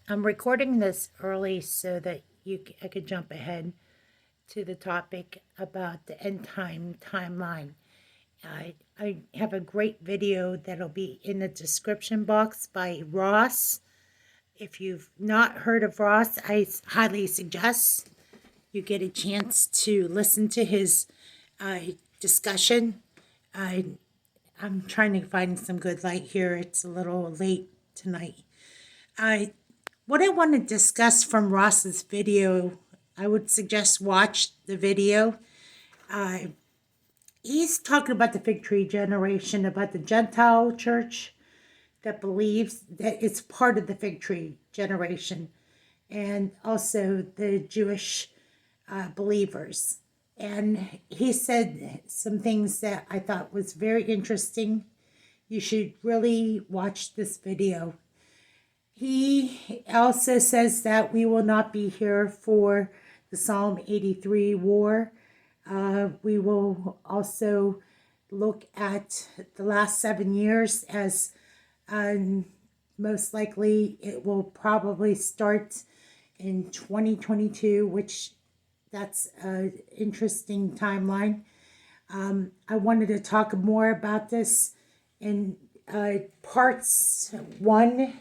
I'm recording this early so that I could jump ahead to the topic about the end time timeline. I have a great video that'll be in the description box by Ross. If you've not heard of Ross, I highly suggest you get a chance to listen to his uh, discussion. I, I'm trying to find some good light here. It's a little late tonight. I What I want to discuss from Ross's video, I would suggest watch the video. Uh, he's talking about the fig tree generation, about the Gentile church that believes that it's part of the fig tree generation, and also the Jewish believers. And he said some things that I thought was very interesting. You should really watch this video. He also says that we will not be here for the Psalm 83 war. We will also look at the last 7 years as most likely it will probably start in 2022, which that's an interesting timeline. I wanted to talk more about this in parts 1,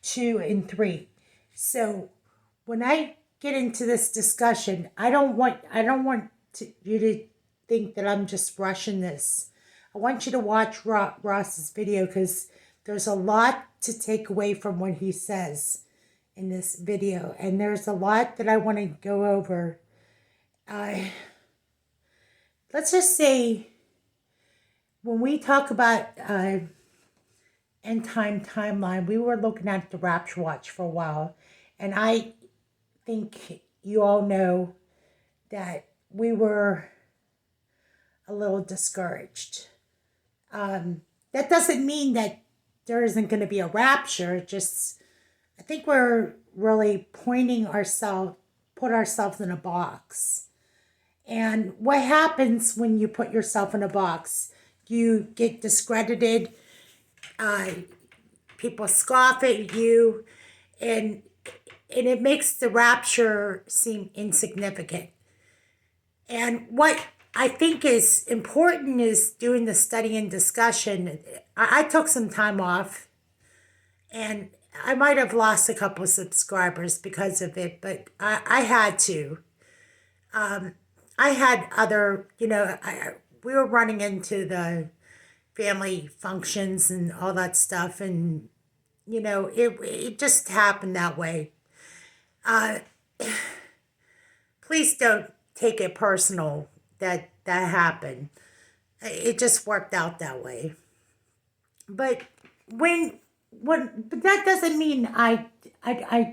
2, and 3. So when I get into this discussion, you to think that I'm just rushing this. I want you to watch Ross's video because there's a lot to take away from what he says in this video, and there's a lot that I want to go over. Let's just say when we talk about end time timeline, we were looking at the Rapture Watch for a while, and I think you all know that we were a little discouraged. That doesn't mean that there isn't going to be a rapture. Just I think we're really put ourselves in a box. And what happens when you put yourself in a box? You get discredited. Uh, People scoff at you, and it makes the rapture seem insignificant. And what I think is important is doing the study and discussion. I took some time off, and I might have lost a couple of subscribers because of it, but I had to. I had other, we were running into the family functions and all that stuff, and it just happened that way. Uh, Please don't take it personal that that happened. It just worked out that way. But but that doesn't mean I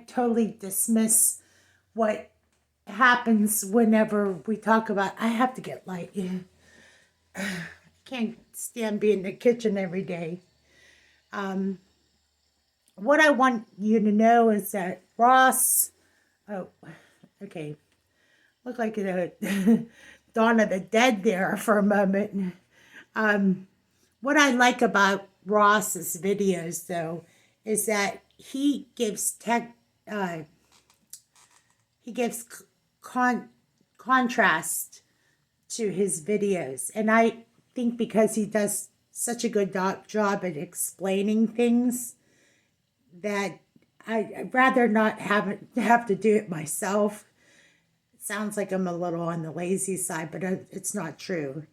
totally dismiss what happens whenever we talk about. I have to get light. I can't stand being in the kitchen every day. What I want you to know is that Ross. Oh, okay. Look like a Dawn of the Dead there for a moment. What I like about Ross's videos, though, is that uh, he gives contrast to his videos, and I think because he does such a good job at explaining things that I'd rather not have to do it myself. It sounds like I'm a little on the lazy side, but it's not true.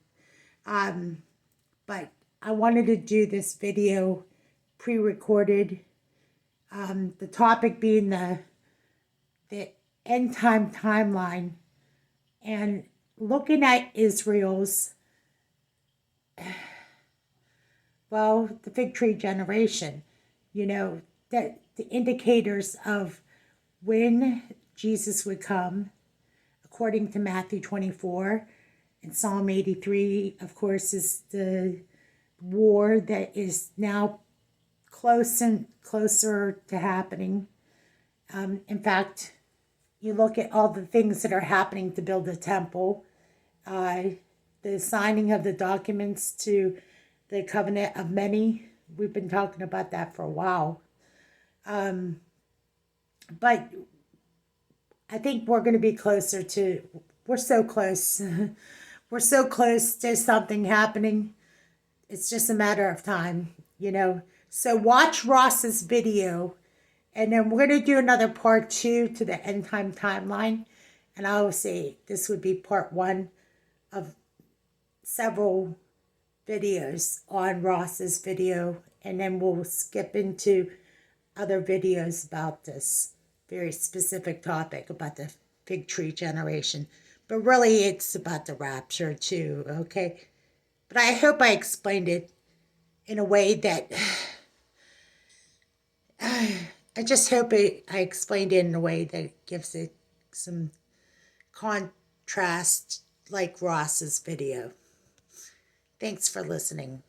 But I wanted to do this video pre-recorded. The topic being the end time timeline and looking at Israel's the fig tree generation. That the indicators of when Jesus would come, according to Matthew 24. And Psalm 83, of course, is the war that is now close and closer to happening. In fact, you look at all the things that are happening to build the temple, the signing of the documents to the covenant of many. We've been talking about that for a while. But I think we're going to be closer to, we're so close. We're so close to something happening. It's just a matter of time, you know. So watch Ross's video, and then we're going to do another part 2 to the end time timeline. And I will say this would be part 1 of several videos on Ross's video, and then we'll skip into other videos about this very specific topic about the fig tree generation. But really, it's about the rapture too, okay? But I hope I explained it in a way that I just hope I explained it in a way that gives it some contrast like Ross's video. Thanks for listening.